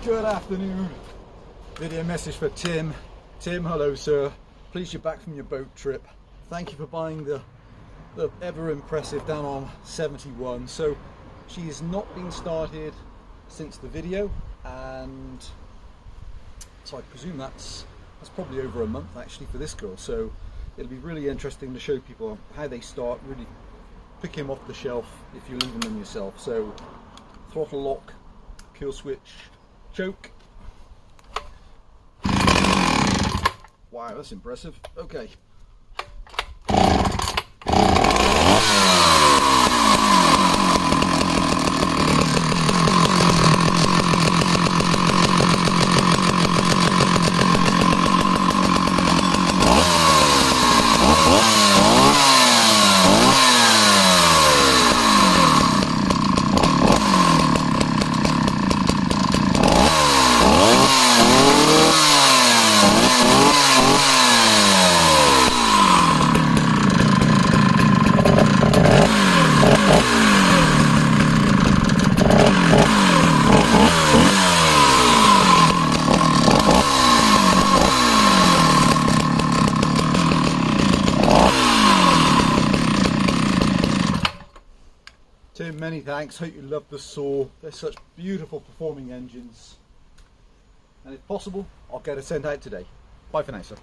Good afternoon. Video message for Tim. Tim, hello sir. Pleased you're back from your boat trip. Thank you for buying the ever impressive Danarm 71. So she has not been started since the video, and so I presume that's probably over a month actually for this girl. So it'll be really interesting to show people how they start, really pick him off the shelf if you're leaving them yourself. So throttle lock, kill switch, choke. Wow, that's impressive. Okay. Tim, many thanks. Hope you love the saw. They're such beautiful performing engines. And if possible, I'll get it sent out today. Bye for now, sir.